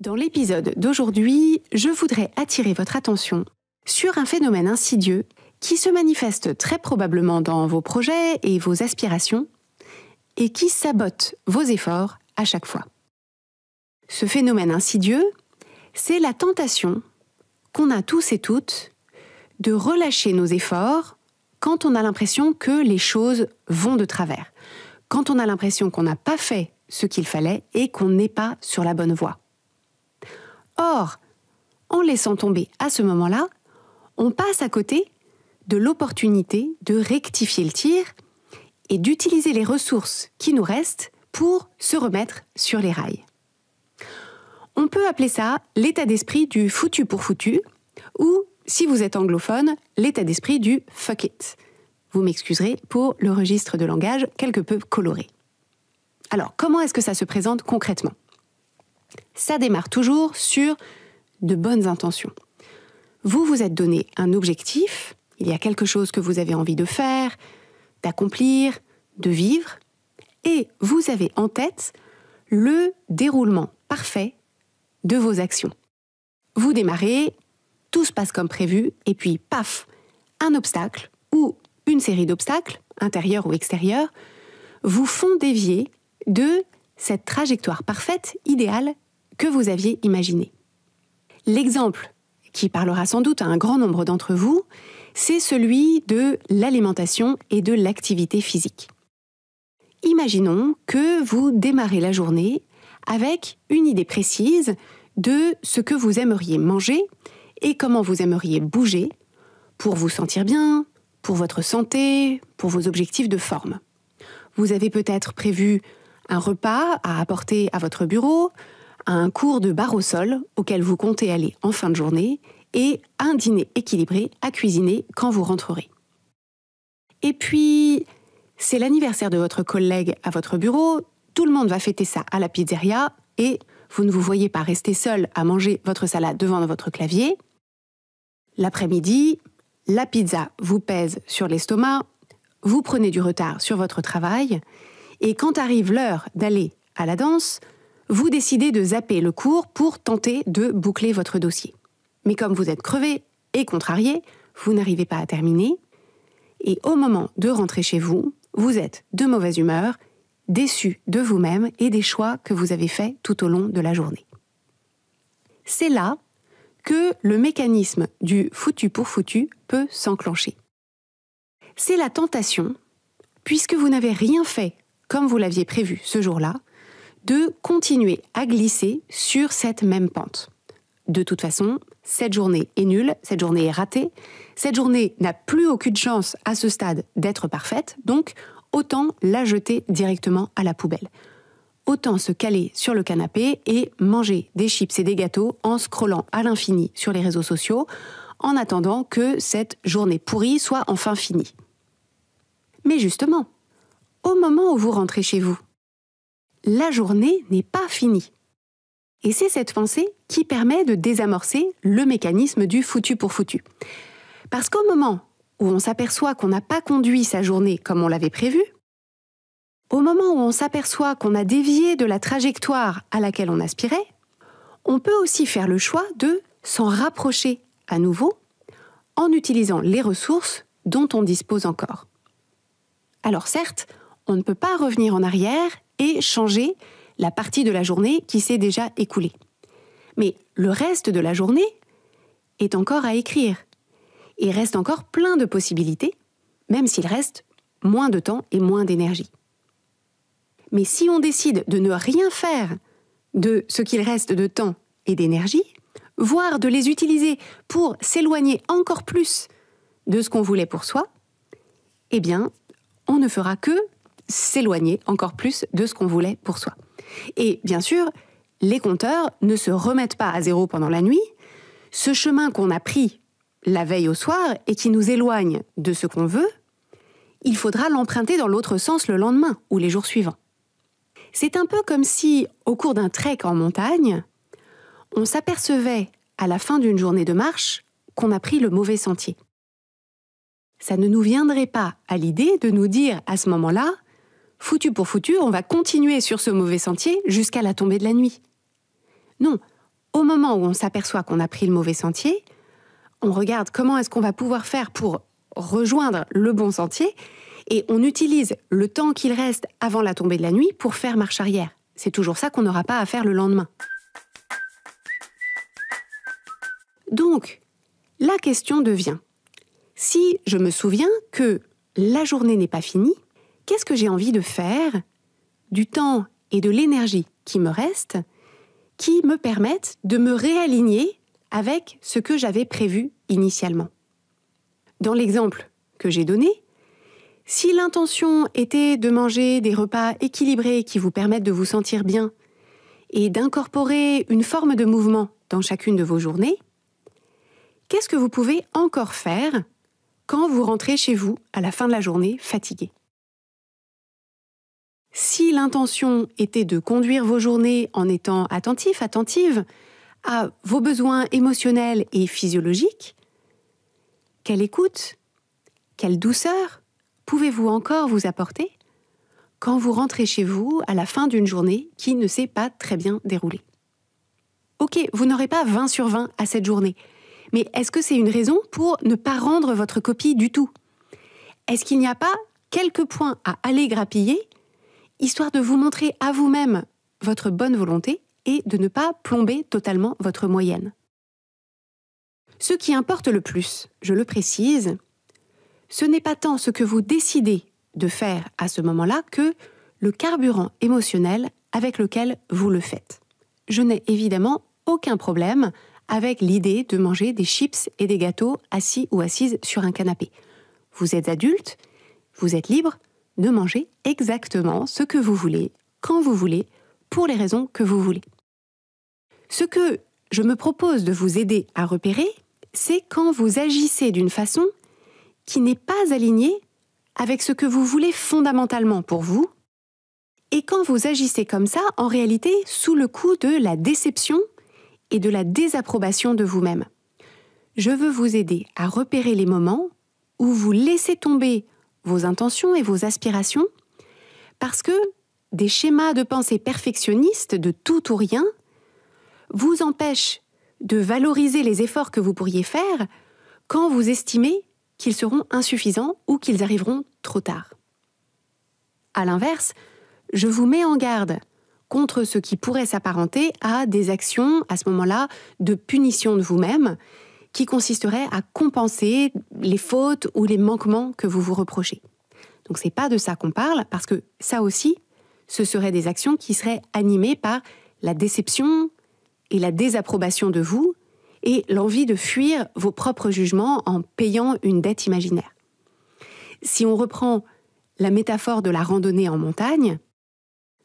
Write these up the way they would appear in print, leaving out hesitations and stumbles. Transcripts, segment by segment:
Dans l'épisode d'aujourd'hui, je voudrais attirer votre attention sur un phénomène insidieux qui se manifeste très probablement dans vos projets et vos aspirations et qui sabote vos efforts à chaque fois. Ce phénomène insidieux, c'est la tentation qu'on a tous et toutes de relâcher nos efforts quand on a l'impression que les choses vont de travers, quand on a l'impression qu'on n'a pas fait ce qu'il fallait et qu'on n'est pas sur la bonne voie. Or, en laissant tomber à ce moment-là, on passe à côté de l'opportunité de rectifier le tir et d'utiliser les ressources qui nous restent pour se remettre sur les rails. On peut appeler ça l'état d'esprit du foutu pour foutu ou, si vous êtes anglophone, l'état d'esprit du fuck it. Vous m'excuserez pour le registre de langage quelque peu coloré. Alors, comment est-ce que ça se présente concrètement ? Ça démarre toujours sur de bonnes intentions. Vous vous êtes donné un objectif, il y a quelque chose que vous avez envie de faire, d'accomplir, de vivre, et vous avez en tête le déroulement parfait de vos actions. Vous démarrez, tout se passe comme prévu, et puis paf, un obstacle ou une série d'obstacles, intérieurs ou extérieurs, vous font dévier de cette trajectoire parfaite, idéale, que vous aviez imaginée. L'exemple qui parlera sans doute à un grand nombre d'entre vous, c'est celui de l'alimentation et de l'activité physique. Imaginons que vous démarrez la journée avec une idée précise de ce que vous aimeriez manger et comment vous aimeriez bouger pour vous sentir bien, pour votre santé, pour vos objectifs de forme. Vous avez peut-être prévu un repas à apporter à votre bureau, un cours de barre au sol auquel vous comptez aller en fin de journée et un dîner équilibré à cuisiner quand vous rentrerez. Et puis, c'est l'anniversaire de votre collègue à votre bureau, tout le monde va fêter ça à la pizzeria et vous ne vous voyez pas rester seul à manger votre salade devant votre clavier. L'après-midi, la pizza vous pèse sur l'estomac, vous prenez du retard sur votre travail et quand arrive l'heure d'aller à la danse, vous décidez de zapper le cours pour tenter de boucler votre dossier. Mais comme vous êtes crevé et contrarié, vous n'arrivez pas à terminer. Et au moment de rentrer chez vous, vous êtes de mauvaise humeur, déçu de vous-même et des choix que vous avez faits tout au long de la journée. C'est là que le mécanisme du foutu pour foutu peut s'enclencher. C'est la tentation, puisque vous n'avez rien fait comme vous l'aviez prévu ce jour-là, de continuer à glisser sur cette même pente. De toute façon, cette journée est nulle, cette journée est ratée, cette journée n'a plus aucune chance à ce stade d'être parfaite, donc autant la jeter directement à la poubelle. Autant se caler sur le canapé et manger des chips et des gâteaux en scrollant à l'infini sur les réseaux sociaux, en attendant que cette journée pourrie soit enfin finie. Mais justement, au moment où vous rentrez chez vous, la journée n'est pas finie. Et c'est cette pensée qui permet de désamorcer le mécanisme du foutu pour foutu. Parce qu'au moment où on s'aperçoit qu'on n'a pas conduit sa journée comme on l'avait prévu, au moment où on s'aperçoit qu'on a dévié de la trajectoire à laquelle on aspirait, on peut aussi faire le choix de s'en rapprocher à nouveau en utilisant les ressources dont on dispose encore. Alors certes, on ne peut pas revenir en arrière et changer la partie de la journée qui s'est déjà écoulée. Mais le reste de la journée est encore à écrire. Et reste encore plein de possibilités, même s'il reste moins de temps et moins d'énergie. Mais si on décide de ne rien faire de ce qu'il reste de temps et d'énergie, voire de les utiliser pour s'éloigner encore plus de ce qu'on voulait pour soi, eh bien, on ne fera que s'éloigner encore plus de ce qu'on voulait pour soi. Et bien sûr, les compteurs ne se remettent pas à zéro pendant la nuit. Ce chemin qu'on a pris la veille au soir et qui nous éloigne de ce qu'on veut, il faudra l'emprunter dans l'autre sens le lendemain ou les jours suivants. C'est un peu comme si, au cours d'un trek en montagne, on s'apercevait à la fin d'une journée de marche qu'on a pris le mauvais sentier. Ça ne nous viendrait pas à l'idée de nous dire à ce moment-là « foutu pour foutu, on va continuer sur ce mauvais sentier jusqu'à la tombée de la nuit ». Non, moment où on s'aperçoit qu'on a pris le mauvais sentier, on regarde comment est-ce qu'on va pouvoir faire pour rejoindre le bon sentier et on utilise le temps qu'il reste avant la tombée de la nuit pour faire marche arrière. C'est toujours ça qu'on n'aura pas à faire le lendemain. Donc, la question devient, si je me souviens que la journée n'est pas finie, qu'est-ce que j'ai envie de faire du temps et de l'énergie qui me reste, qui me permettent de me réaligner avec ce que j'avais prévu initialement. Dans l'exemple que j'ai donné, si l'intention était de manger des repas équilibrés qui vous permettent de vous sentir bien et d'incorporer une forme de mouvement dans chacune de vos journées, qu'est-ce que vous pouvez encore faire quand vous rentrez chez vous à la fin de la journée fatigué ? Si l'intention était de conduire vos journées en étant attentive à vos besoins émotionnels et physiologiques, quelle écoute, quelle douceur pouvez-vous encore vous apporter quand vous rentrez chez vous à la fin d'une journée qui ne s'est pas très bien déroulée ? Ok, vous n'aurez pas 20 sur 20 à cette journée, mais est-ce que c'est une raison pour ne pas rendre votre copie du tout ? Est-ce qu'il n'y a pas quelques points à aller grappiller, histoire de vous montrer à vous-même votre bonne volonté et de ne pas plomber totalement votre moyenne ? Ce qui importe le plus, je le précise, ce n'est pas tant ce que vous décidez de faire à ce moment-là que le carburant émotionnel avec lequel vous le faites. Je n'ai évidemment aucun problème avec l'idée de manger des chips et des gâteaux assis ou assises sur un canapé. Vous êtes adulte, vous êtes libre de manger exactement ce que vous voulez, quand vous voulez, pour les raisons que vous voulez. Ce que je me propose de vous aider à repérer, c'est quand vous agissez d'une façon qui n'est pas alignée avec ce que vous voulez fondamentalement pour vous, et quand vous agissez comme ça, en réalité, sous le coup de la déception et de la désapprobation de vous-même. Je veux vous aider à repérer les moments où vous laissez tomber vos intentions et vos aspirations parce que des schémas de pensée perfectionnistes de tout ou rien vous empêchent de valoriser les efforts que vous pourriez faire quand vous estimez qu'ils seront insuffisants ou qu'ils arriveront trop tard. À l'inverse, je vous mets en garde contre ce qui pourrait s'apparenter à des actions, à ce moment-là, de punition de vous-même, qui consisteraient à compenser les fautes ou les manquements que vous vous reprochez. Donc c'est pas de ça qu'on parle, parce que ça aussi, ce seraient des actions qui seraient animées par la déception et la désapprobation de vous, et l'envie de fuir vos propres jugements en payant une dette imaginaire. Si on reprend la métaphore de la randonnée en montagne,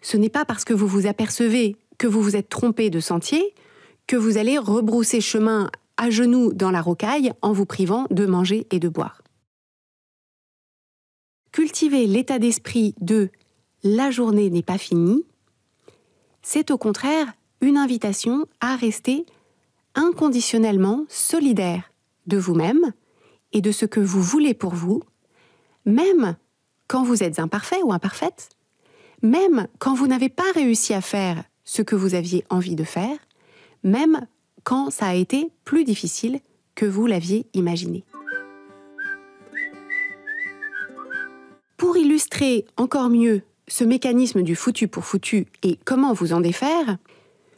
ce n'est pas parce que vous vous apercevez que vous vous êtes trompé de sentier que vous allez rebrousser chemin à genoux dans la rocaille en vous privant de manger et de boire. Cultiver l'état d'esprit de « la journée n'est pas finie », c'est au contraire une invitation à rester inconditionnellement solidaire de vous-même et de ce que vous voulez pour vous, même quand vous êtes imparfait ou imparfaite, même quand vous n'avez pas réussi à faire ce que vous aviez envie de faire, même quand ça a été plus difficile que vous l'aviez imaginé. Pour illustrer encore mieux ce mécanisme du foutu pour foutu et comment vous en défaire,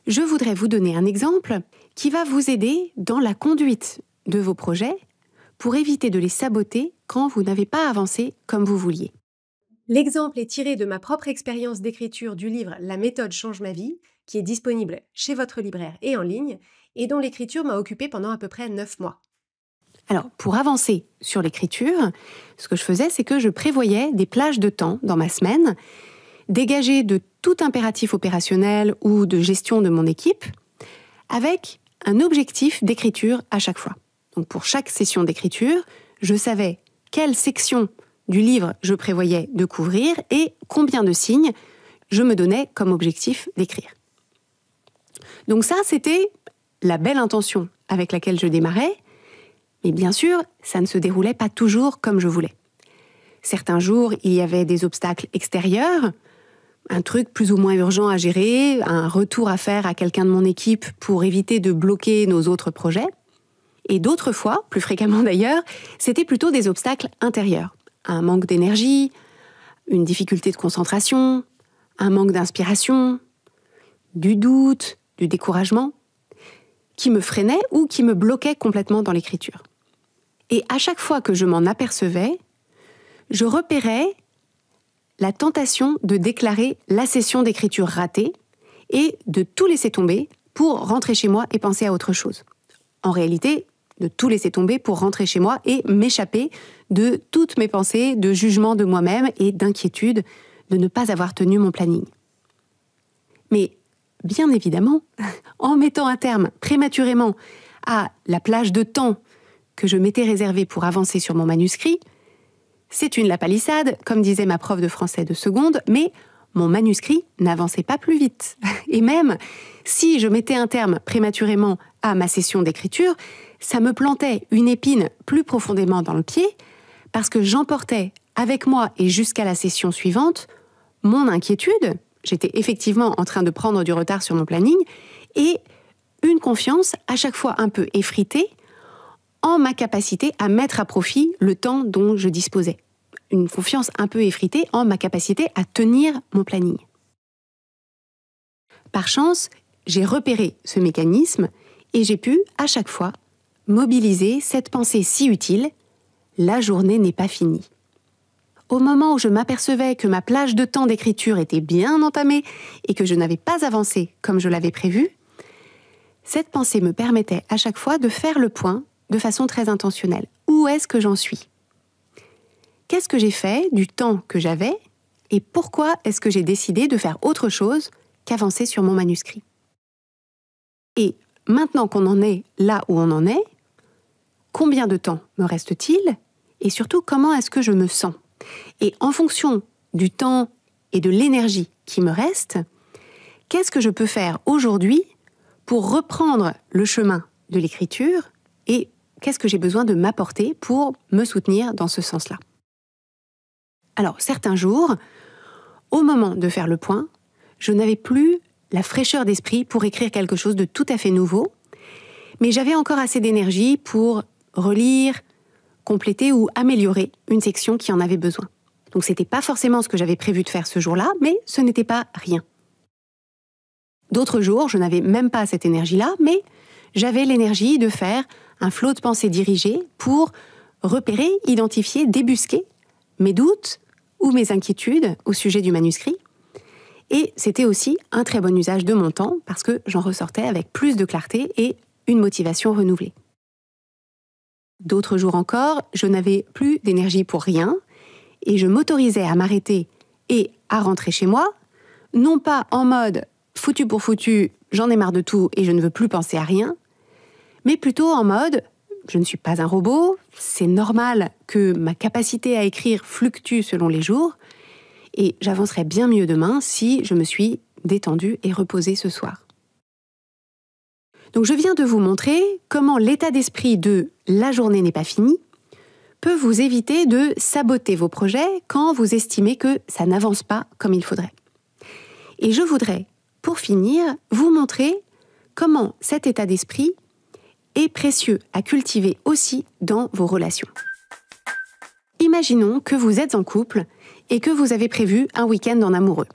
je voudrais vous donner un exemple qui va vous aider dans la conduite de vos projets pour éviter de les saboter quand vous n'avez pas avancé comme vous vouliez. L'exemple est tiré de ma propre expérience d'écriture du livre « La méthode change ma vie » qui est disponible chez votre libraire et en ligne et dont l'écriture m'a occupée pendant à peu près 9 mois. Alors, pour avancer sur l'écriture, ce que je faisais, c'est que je prévoyais des plages de temps dans ma semaine, dégagées de tout impératif opérationnel ou de gestion de mon équipe, avec un objectif d'écriture à chaque fois. Donc pour chaque session d'écriture, je savais quelle section du livre je prévoyais de couvrir et combien de signes je me donnais comme objectif d'écrire. Donc ça, c'était la belle intention avec laquelle je démarrais, mais bien sûr, ça ne se déroulait pas toujours comme je voulais. Certains jours, il y avait des obstacles extérieurs, un truc plus ou moins urgent à gérer, un retour à faire à quelqu'un de mon équipe pour éviter de bloquer nos autres projets. Et d'autres fois, plus fréquemment d'ailleurs, c'était plutôt des obstacles intérieurs. Un manque d'énergie, une difficulté de concentration, un manque d'inspiration, du doute, du découragement, qui me freinaient ou qui me bloquaient complètement dans l'écriture. Et à chaque fois que je m'en apercevais, je repérais la tentation de déclarer la session d'écriture ratée et de tout laisser tomber pour rentrer chez moi et penser à autre chose. En réalité, de tout laisser tomber pour rentrer chez moi et m'échapper de toutes mes pensées de jugement de moi-même et d'inquiétude de ne pas avoir tenu mon planning. Mais bien évidemment, en mettant un terme prématurément à la plage de temps que je m'étais réservée pour avancer sur mon manuscrit, c'est une lapalissade, comme disait ma prof de français de seconde, mais mon manuscrit n'avançait pas plus vite. Et même si je mettais un terme prématurément à ma session d'écriture, ça me plantait une épine plus profondément dans le pied, parce que j'emportais avec moi et jusqu'à la session suivante mon inquiétude, j'étais effectivement en train de prendre du retard sur mon planning, et une confiance à chaque fois un peu effritée en ma capacité à mettre à profit le temps dont je disposais. Une confiance un peu effritée en ma capacité à tenir mon planning. Par chance, j'ai repéré ce mécanisme et j'ai pu, à chaque fois, mobiliser cette pensée si utile « la journée n'est pas finie ». Au moment où je m'apercevais que ma plage de temps d'écriture était bien entamée et que je n'avais pas avancé comme je l'avais prévu, cette pensée me permettait à chaque fois de faire le point de façon très intentionnelle. Où est-ce que j'en suis ? Qu'est-ce que j'ai fait du temps que j'avais et pourquoi est-ce que j'ai décidé de faire autre chose qu'avancer sur mon manuscrit ? Et maintenant qu'on en est là où on en est, combien de temps me reste-t-il ? Et surtout, comment est-ce que je me sens ? Et en fonction du temps et de l'énergie qui me reste, qu'est-ce que je peux faire aujourd'hui pour reprendre le chemin de l'écriture et qu'est-ce que j'ai besoin de m'apporter pour me soutenir dans ce sens-là ? Alors, certains jours, au moment de faire le point, je n'avais plus la fraîcheur d'esprit pour écrire quelque chose de tout à fait nouveau, mais j'avais encore assez d'énergie pour relire, compléter ou améliorer une section qui en avait besoin. Donc, ce n'était pas forcément ce que j'avais prévu de faire ce jour-là, mais ce n'était pas rien. D'autres jours, je n'avais même pas cette énergie-là, mais j'avais l'énergie de faire un flot de pensée dirigé pour repérer, identifier, débusquer mes doutes ou mes inquiétudes au sujet du manuscrit. Et c'était aussi un très bon usage de mon temps parce que j'en ressortais avec plus de clarté et une motivation renouvelée. D'autres jours encore, je n'avais plus d'énergie pour rien et je m'autorisais à m'arrêter et à rentrer chez moi, non pas en mode foutu pour foutu, j'en ai marre de tout et je ne veux plus penser à rien, mais plutôt en mode je ne suis pas un robot, c'est normal que ma capacité à écrire fluctue selon les jours et j'avancerai bien mieux demain si je me suis détendue et reposée ce soir. Donc je viens de vous montrer comment l'état d'esprit de « la journée n'est pas finie » peut vous éviter de saboter vos projets quand vous estimez que ça n'avance pas comme il faudrait. Et je voudrais, pour finir, vous montrer comment cet état d'esprit est précieux à cultiver aussi dans vos relations. Imaginons que vous êtes en couple et que vous avez prévu un week-end en amoureux.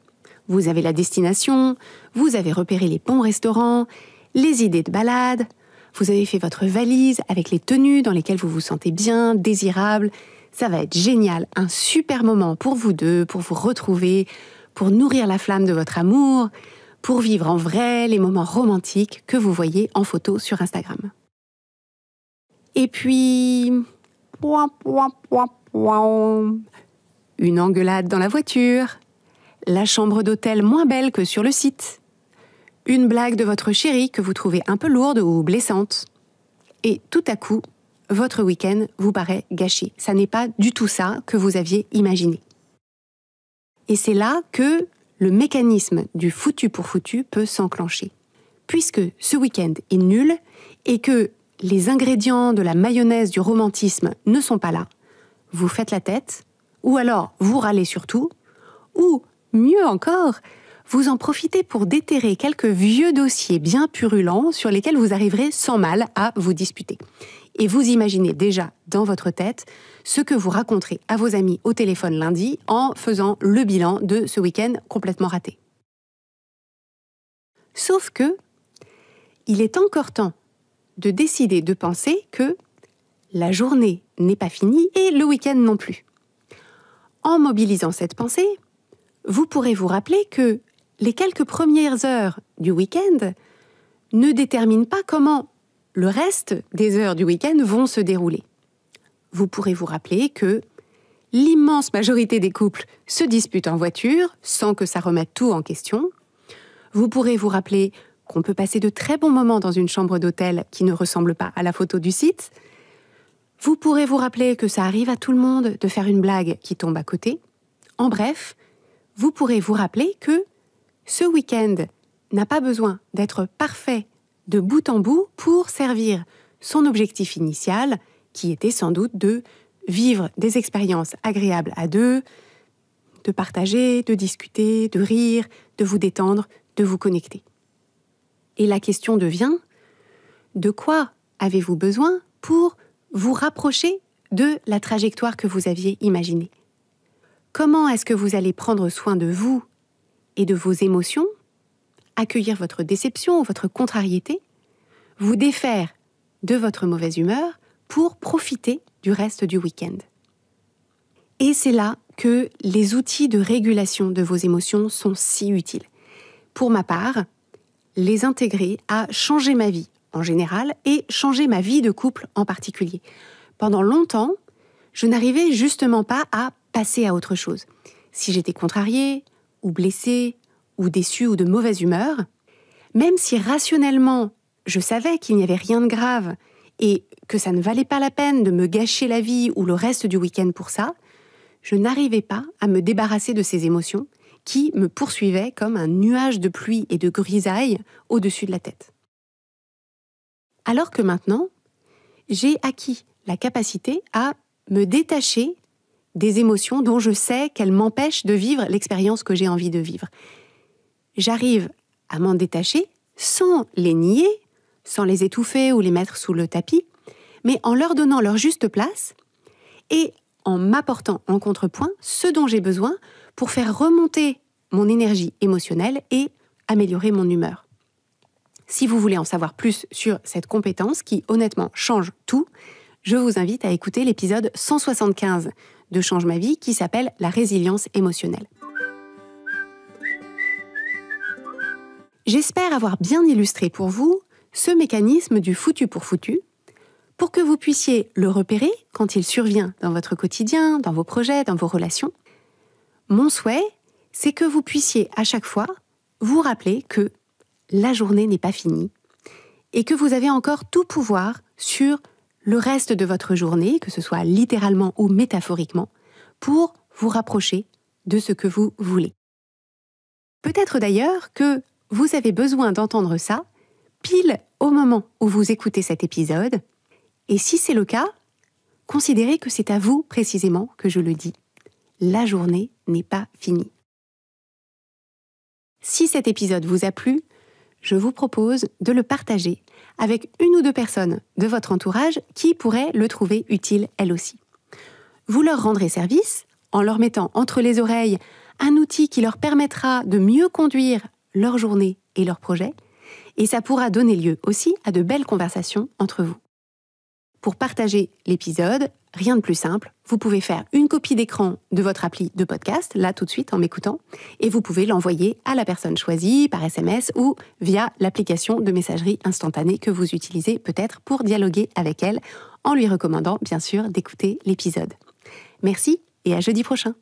Vous avez la destination, vous avez repéré les bons restaurants, les idées de balade, vous avez fait votre valise avec les tenues dans lesquelles vous vous sentez bien, désirable. Ça va être génial, un super moment pour vous deux, pour vous retrouver, pour nourrir la flamme de votre amour, pour vivre en vrai les moments romantiques que vous voyez en photo sur Instagram. Et puis... une engueulade dans la voiture, la chambre d'hôtel moins belle que sur le site, une blague de votre chéri que vous trouvez un peu lourde ou blessante. Et tout à coup, votre week-end vous paraît gâché. Ça n'est pas du tout ça que vous aviez imaginé. Et c'est là que le mécanisme du foutu pour foutu peut s'enclencher. Puisque ce week-end est nul et que les ingrédients de la mayonnaise du romantisme ne sont pas là, vous faites la tête, ou alors vous râlez sur tout, ou mieux encore, vous en profitez pour déterrer quelques vieux dossiers bien purulents sur lesquels vous arriverez sans mal à vous disputer. Et vous imaginez déjà dans votre tête ce que vous raconterez à vos amis au téléphone lundi en faisant le bilan de ce week-end complètement raté. Sauf que, il est encore temps de décider de penser que la journée n'est pas finie et le week-end non plus. En mobilisant cette pensée, vous pourrez vous rappeler que les quelques premières heures du week-end ne déterminent pas comment le reste des heures du week-end vont se dérouler. Vous pourrez vous rappeler que l'immense majorité des couples se disputent en voiture sans que ça remette tout en question. Vous pourrez vous rappeler qu'on peut passer de très bons moments dans une chambre d'hôtel qui ne ressemble pas à la photo du site. Vous pourrez vous rappeler que ça arrive à tout le monde de faire une blague qui tombe à côté. En bref, vous pourrez vous rappeler que ce week-end n'a pas besoin d'être parfait de bout en bout pour servir son objectif initial, qui était sans doute de vivre des expériences agréables à deux, de partager, de discuter, de rire, de vous détendre, de vous connecter. Et la question devient, de quoi avez-vous besoin pour vous rapprocher de la trajectoire que vous aviez imaginée? Comment est-ce que vous allez prendre soin de vous et de vos émotions, accueillir votre déception, votre contrariété, vous défaire de votre mauvaise humeur pour profiter du reste du week-end? Et c'est là que les outils de régulation de vos émotions sont si utiles. Pour ma part, les intégrer a changé ma vie en général et changé ma vie de couple en particulier. Pendant longtemps, je n'arrivais justement pas à passer à autre chose. Si j'étais contrariée, ou blessée, ou déçue, ou de mauvaise humeur, même si rationnellement, je savais qu'il n'y avait rien de grave et que ça ne valait pas la peine de me gâcher la vie ou le reste du week-end pour ça, je n'arrivais pas à me débarrasser de ces émotions qui me poursuivaient comme un nuage de pluie et de grisaille au-dessus de la tête. Alors que maintenant, j'ai acquis la capacité à me détacher des émotions dont je sais qu'elles m'empêchent de vivre l'expérience que j'ai envie de vivre. J'arrive à m'en détacher sans les nier, sans les étouffer ou les mettre sous le tapis, mais en leur donnant leur juste place et en m'apportant en contrepoint ce dont j'ai besoin pour faire remonter mon énergie émotionnelle et améliorer mon humeur. Si vous voulez en savoir plus sur cette compétence qui, honnêtement, change tout, je vous invite à écouter l'épisode 175 de Change ma vie qui s'appelle « La résilience émotionnelle ». J'espère avoir bien illustré pour vous ce mécanisme du foutu pour foutu, pour que vous puissiez le repérer quand il survient dans votre quotidien, dans vos projets, dans vos relations. Mon souhait, c'est que vous puissiez à chaque fois vous rappeler que la journée n'est pas finie et que vous avez encore tout pouvoir sur le reste de votre journée, que ce soit littéralement ou métaphoriquement, pour vous rapprocher de ce que vous voulez. Peut-être d'ailleurs que vous avez besoin d'entendre ça pile au moment où vous écoutez cet épisode, et si c'est le cas, considérez que c'est à vous précisément que je le dis. La journée n'est pas finie. Si cet épisode vous a plu, je vous propose de le partager avec une ou deux personnes de votre entourage qui pourraient le trouver utile elles aussi. Vous leur rendrez service en leur mettant entre les oreilles un outil qui leur permettra de mieux conduire leur journée et leur projet, et ça pourra donner lieu aussi à de belles conversations entre vous. Pour partager l'épisode, rien de plus simple, vous pouvez faire une copie d'écran de votre appli de podcast, là tout de suite en m'écoutant, et vous pouvez l'envoyer à la personne choisie par SMS ou via l'application de messagerie instantanée que vous utilisez peut-être pour dialoguer avec elle, en lui recommandant bien sûr d'écouter l'épisode. Merci et à jeudi prochain.